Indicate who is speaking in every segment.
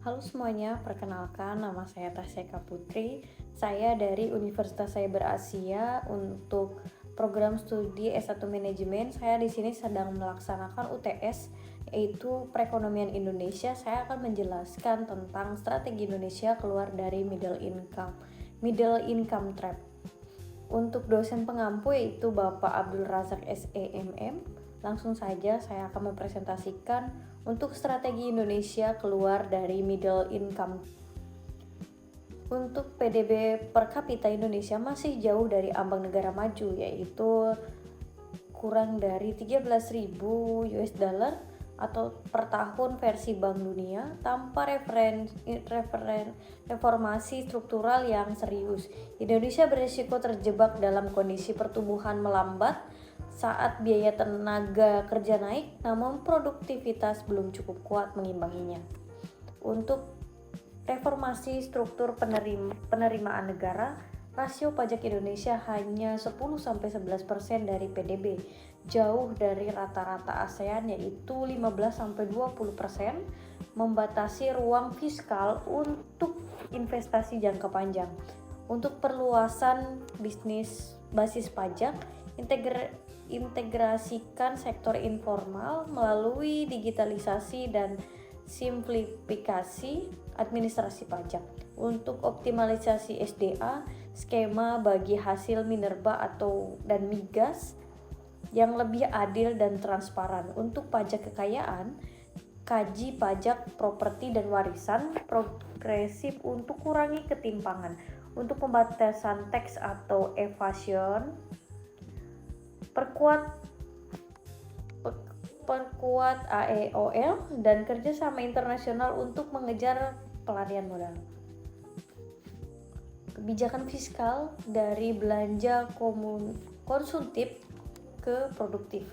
Speaker 1: Halo semuanya, perkenalkan nama saya Tasyeka Putri. Saya dari Universitas Cyber Asia untuk program studi S1 Manajemen. Saya di sini sedang melaksanakan UTS yaitu Perekonomian Indonesia. Saya akan menjelaskan tentang strategi Indonesia keluar dari middle income trap. Untuk dosen pengampu yaitu Bapak Abdul Razak SEMM. Langsung saja saya akan mempresentasikan untuk strategi Indonesia keluar dari middle income. Untuk PDB per kapita Indonesia masih jauh dari ambang negara maju, yaitu kurang dari 13.000 US dollar atau per tahun versi Bank Dunia tanpa reformasi struktural yang serius. Indonesia berisiko terjebak dalam kondisi pertumbuhan melambat saat biaya tenaga kerja naik, namun produktivitas belum cukup kuat mengimbanginya. Untuk reformasi struktur penerimaan negara, rasio pajak Indonesia hanya 10-11% dari PDB, jauh dari rata-rata ASEAN yaitu 15-20%, membatasi ruang fiskal untuk investasi jangka panjang. Untuk perluasan bisnis basis pajak, integrasikan sektor informal melalui digitalisasi dan simplifikasi administrasi pajak. Untuk optimalisasi SDA, skema bagi hasil minerba dan migas yang lebih adil dan transparan. Untuk pajak kekayaan, kaji pajak properti dan warisan progresif untuk kurangi ketimpangan. Untuk pembatasan teks atau evasion, perkuat AEOL dan kerjasama internasional untuk mengejar pelarian modal. Kebijakan fiskal dari belanja konsumtif ke produktif.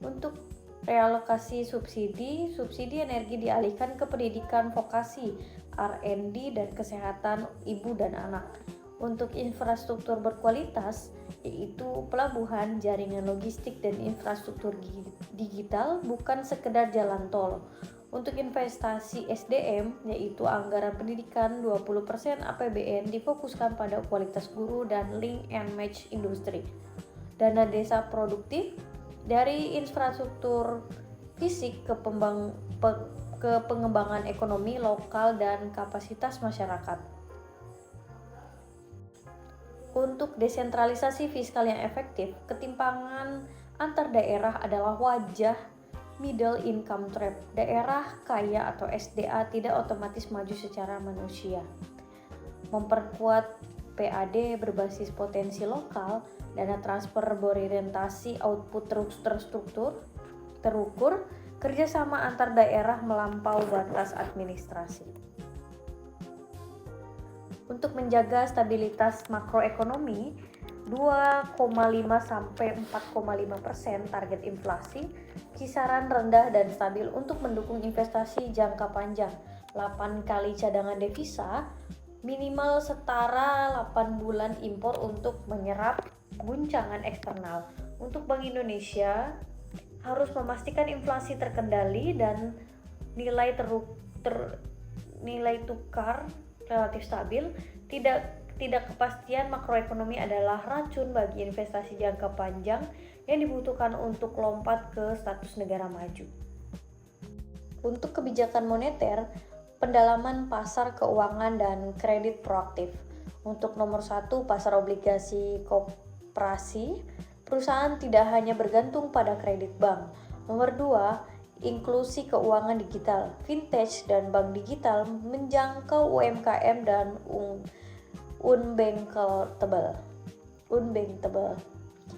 Speaker 1: Untuk realokasi subsidi energi dialihkan ke pendidikan vokasi, R&D dan kesehatan ibu dan anak. Untuk infrastruktur berkualitas, yaitu pelabuhan, jaringan logistik, dan infrastruktur digital, bukan sekedar jalan tol. Untuk investasi SDM, yaitu anggaran pendidikan 20% APBN difokuskan pada kualitas guru dan link and match industri. Dana desa produktif dari infrastruktur fisik ke pengembangan ekonomi lokal dan kapasitas masyarakat. Untuk desentralisasi fiskal yang efektif, ketimpangan antar daerah adalah wajah middle income trap. Daerah kaya atau SDA tidak otomatis maju secara manusia. Memperkuat PAD berbasis potensi lokal, dana transfer berorientasi output terukur, kerjasama antar daerah melampaui batas administrasi. Untuk menjaga stabilitas makroekonomi, 2,5-4,5% target inflasi, kisaran rendah dan stabil untuk mendukung investasi jangka panjang, 8 kali cadangan devisa, minimal setara 8 bulan impor untuk menyerap guncangan eksternal. Untuk Bank Indonesia harus memastikan inflasi terkendali dan nilai tukar relatif stabil. Tidak kepastian makroekonomi adalah racun bagi investasi jangka panjang yang dibutuhkan untuk lompat ke status negara maju. Untuk kebijakan moneter, pendalaman pasar keuangan dan kredit proaktif. Untuk nomor 1, pasar obligasi koperasi, perusahaan tidak hanya bergantung pada kredit bank. Nomor 2, inklusi keuangan digital, fintech dan bank digital menjangkau UMKM dan unbankable.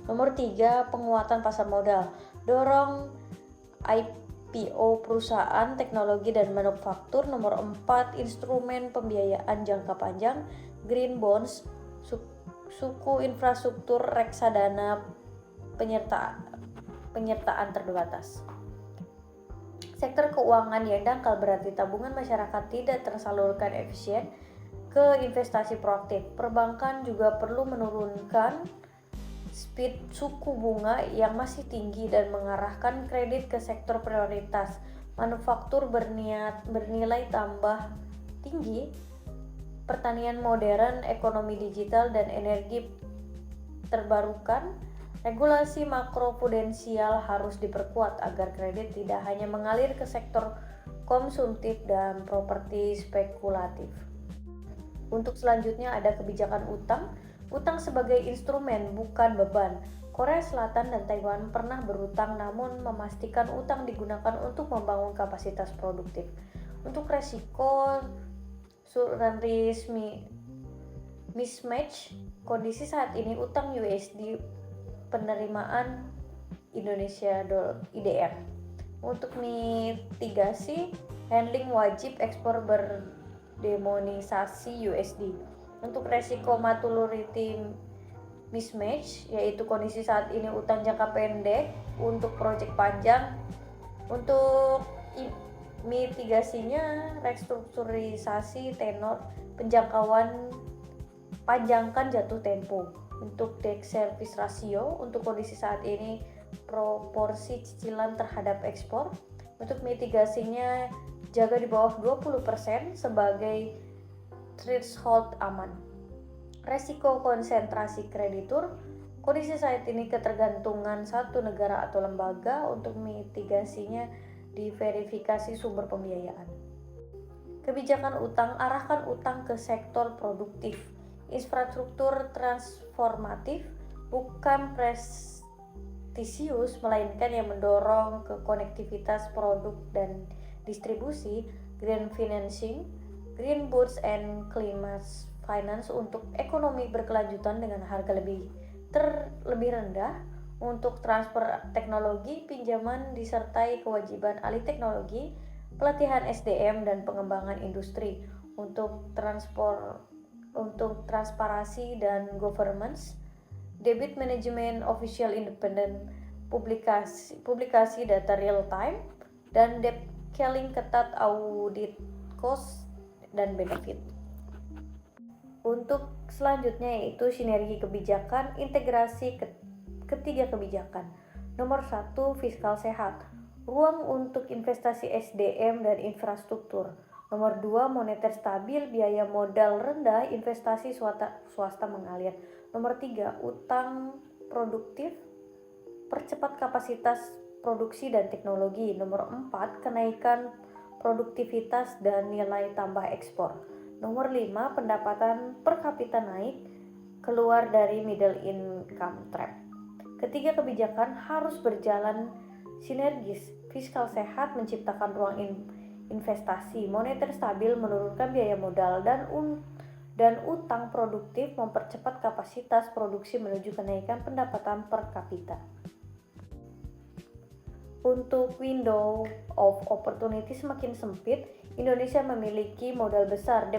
Speaker 1: Nomor 3, penguatan pasar modal, dorong IPO perusahaan teknologi dan manufaktur. Nomor 4, instrumen pembiayaan jangka panjang, green bonds, suku infrastruktur, reksadana penyertaan terbatas. Sektor keuangan yang dangkal berarti tabungan masyarakat tidak tersalurkan efisien ke investasi proaktif. Perbankan juga perlu menurunkan speed suku bunga yang masih tinggi dan mengarahkan kredit ke sektor prioritas, manufaktur bernilai tambah tinggi, pertanian modern, ekonomi digital, dan energi terbarukan. Regulasi makroprudensial harus diperkuat agar kredit tidak hanya mengalir ke sektor konsumtif dan properti spekulatif. Untuk selanjutnya ada kebijakan utang. Utang sebagai instrumen, bukan beban. Korea Selatan dan Taiwan pernah berutang namun memastikan utang digunakan untuk membangun kapasitas produktif. Untuk resiko dan risk mismatch, kondisi saat ini utang USD penerimaan Indonesia IDR. Untuk mitigasi, handling wajib ekspor berdemonisasi USD. Untuk resiko maturity mismatch, yaitu kondisi saat ini utang jangka pendek untuk proyek panjang. Untuk mitigasinya, restrukturisasi tenor penjangkauan, panjangkan jatuh tempo. Untuk debt service ratio, untuk kondisi saat ini proporsi cicilan terhadap ekspor. Untuk mitigasinya, jaga di bawah 20% sebagai threshold aman. Resiko konsentrasi kreditur, kondisi saat ini ketergantungan satu negara atau lembaga. Untuk mitigasinya, diverifikasi sumber pembiayaan. Kebijakan utang, arahkan utang ke sektor produktif, infrastruktur transformatif, bukan prestisius, melainkan yang mendorong ke konektivitas produk dan distribusi. Green financing, green bonds and climate finance untuk ekonomi berkelanjutan dengan harga lebih rendah. Untuk transfer teknologi, pinjaman disertai kewajiban alih teknologi, pelatihan SDM dan pengembangan industri. Untuk transparansi dan governance, debit management official independent, publikasi data real time, dan debt scaling ketat, audit cost dan benefit. Untuk selanjutnya yaitu sinergi kebijakan, integrasi ketiga kebijakan. Nomor 1, fiskal sehat, ruang untuk investasi SDM dan infrastruktur. Nomor 2, moneter stabil, biaya modal rendah, investasi swasta mengalir. Nomor 3, utang produktif, percepat kapasitas produksi dan teknologi. Nomor 4, kenaikan produktivitas dan nilai tambah ekspor. Nomor 5, pendapatan per kapita naik, keluar dari middle income trap. Ketiga kebijakan harus berjalan sinergis. Fiskal sehat menciptakan ruang investasi, moneter stabil menurunkan biaya modal, dan utang produktif mempercepat kapasitas produksi menuju kenaikan pendapatan per kapita. Untuk window of opportunity semakin sempit, Indonesia memiliki modal besar,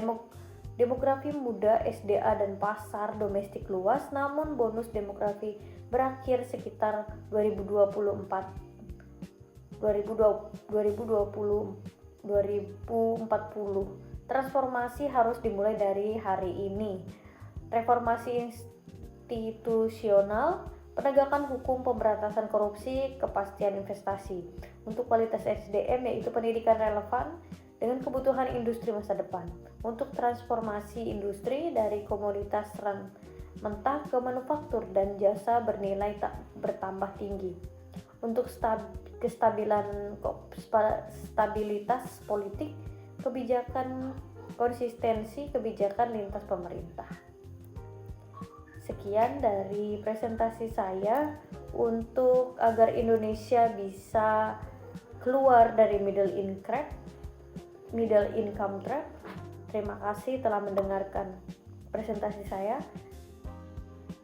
Speaker 1: demografi muda, SDA dan pasar domestik luas, namun bonus demografi berakhir sekitar 2040. Transformasi harus dimulai dari hari ini. Reformasi institusional, penegakan hukum, pemberantasan korupsi, kepastian investasi. Untuk kualitas SDM yaitu pendidikan relevan dengan kebutuhan industri masa depan. Untuk transformasi industri dari komoditas mentah ke manufaktur dan jasa bernilai bertambah tinggi. Untuk stabilitas politik, kebijakan konsistensi kebijakan lintas pemerintah. Sekian dari presentasi saya untuk agar Indonesia bisa keluar dari middle income trap. Terima kasih telah mendengarkan presentasi saya.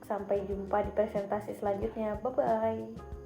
Speaker 1: Sampai jumpa di presentasi selanjutnya. Bye bye.